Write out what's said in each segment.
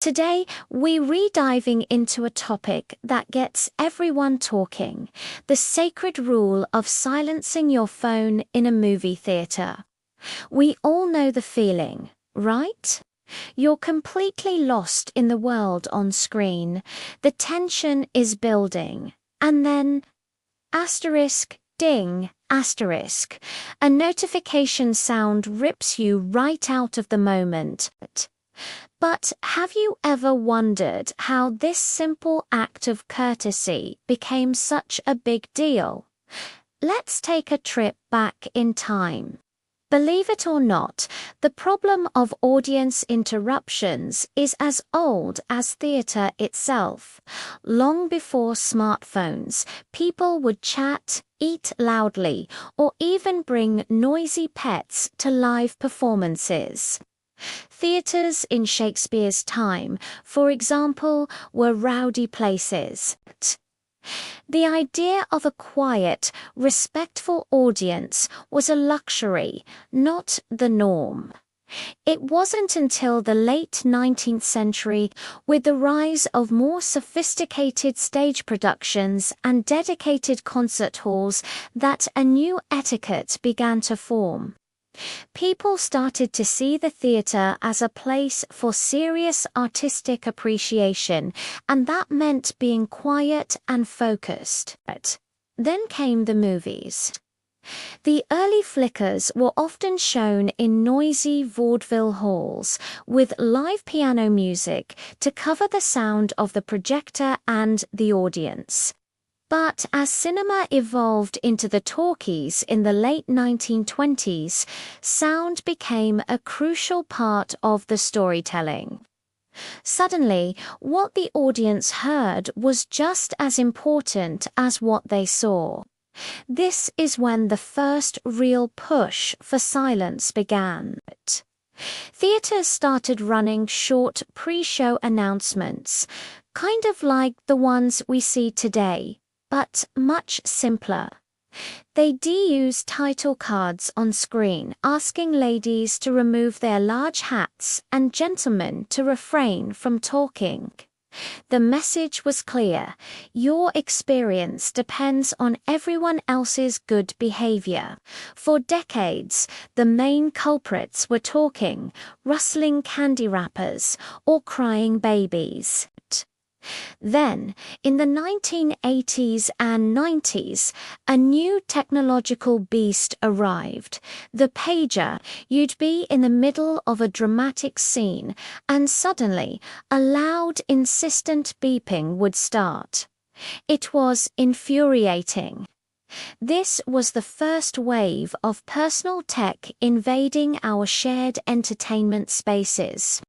Today, we're re-diving into a topic that gets everyone talking, the sacred rule of silencing your phone in a movie theater. We all know the feeling, right? You're completely lost in the world on screen. The tension is building. And then, ding, a notification sound rips you right out of the moment. But have you ever wondered how this simple act of courtesy became such a big deal? Let's take a trip back in time. Believe it or not, the problem of audience interruptions is as old as theater itself. Long before smartphones, people would chat, eat loudly, or even bring noisy pets to live performances. Theatres in Shakespeare's time, for example, were rowdy places. The idea of a quiet, respectful audience was a luxury, not the norm. It wasn't until the late 19th century, with the rise of more sophisticated stage productions and dedicated concert halls, that a new etiquette began to form. People started to see the theater as a place for serious artistic appreciation, and that meant being quiet and focused. Then came the movies. The early flickers were often shown in noisy vaudeville halls, with live piano music to cover the sound of the projector and the audience. But as cinema evolved into the talkies in the late 1920s, sound became a crucial part of the storytelling. Suddenly, what the audience heard was just as important as what they saw. This is when the first real push for silence began. Theaters started running short pre-show announcements, kind of like the ones we see today, but much simpler. They use title cards on screen, asking ladies to remove their large hats and gentlemen to refrain from talking. The message was clear: your experience depends on everyone else's good behavior. For decades, the main culprits were talking, rustling candy wrappers, or crying babies. Then, in the 1980s and 90s, a new technological beast arrived. The pager. You'd be in the middle of a dramatic scene, and suddenly, a loud, insistent beeping would start. It was infuriating. This was the first wave of personal tech invading our shared entertainment spaces.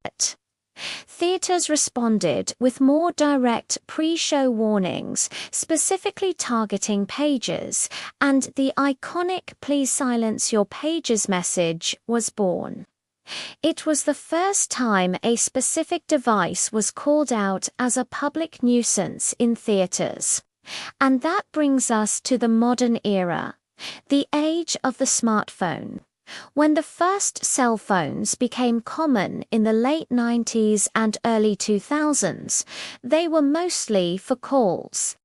Theaters responded with more direct pre-show warnings, specifically targeting pagers, and the iconic "Please silence your pagers" message was born. It was the first time a specific device was called out as a public nuisance in theaters. And that brings us to the modern era, the age of the smartphone. When the first cell phones became common in the late 90s and early 2000s, they were mostly for calls.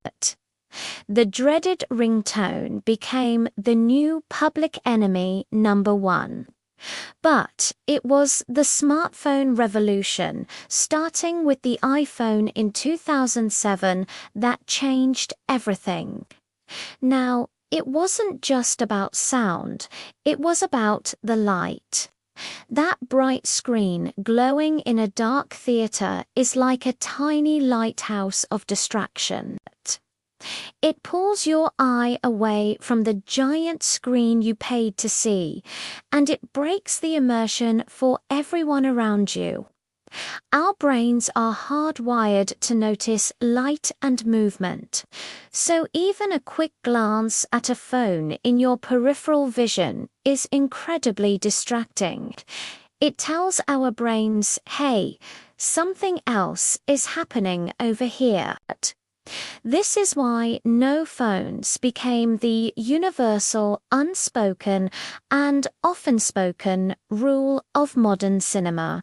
The dreaded ringtone became the new public enemy number one. But it was the smartphone revolution, starting with the iPhone in 2007, that changed everything. Now, it wasn't just about sound, it was about the light. That bright screen glowing in a dark theater is like a tiny lighthouse of distraction. It pulls your eye away from the giant screen you paid to see, and it breaks the immersion for everyone around you. Our brains are hardwired to notice light and movement, so even a quick glance at a phone in your peripheral vision is incredibly distracting. It tells our brains, hey, something else is happening over here. This is why no phones became the universal, unspoken, and often spoken rule of modern cinema.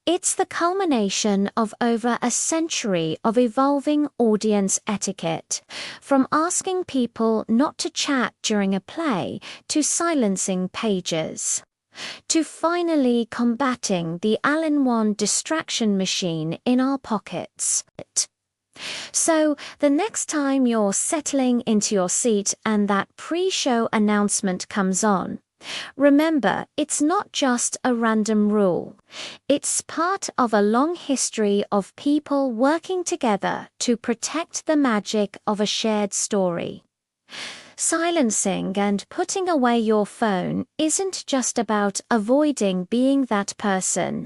It's the culmination of over a century of evolving audience etiquette, from asking people not to chat during a play to silencing pages, to finally combating the all-in-one distraction machine in our pockets. So, the next time you're settling into your seat and that pre-show announcement comes on, remember, it's not just a random rule. It's part of a long history of people working together to protect the magic of a shared story. Silencing and putting away your phone isn't just about avoiding being that person.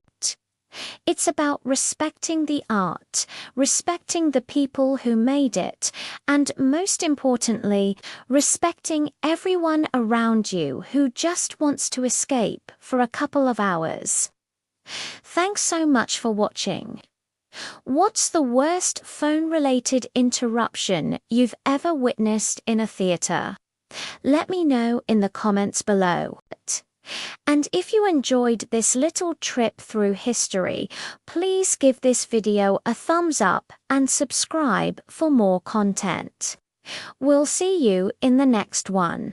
It's about respecting the art, respecting the people who made it, and most importantly, respecting everyone around you who just wants to escape for a couple of hours. Thanks so much for watching. What's the worst phone-related interruption you've ever witnessed in a theater? Let me know in the comments below. And if you enjoyed this little trip through history, please give this video a thumbs up and subscribe for more content. We'll see you in the next one.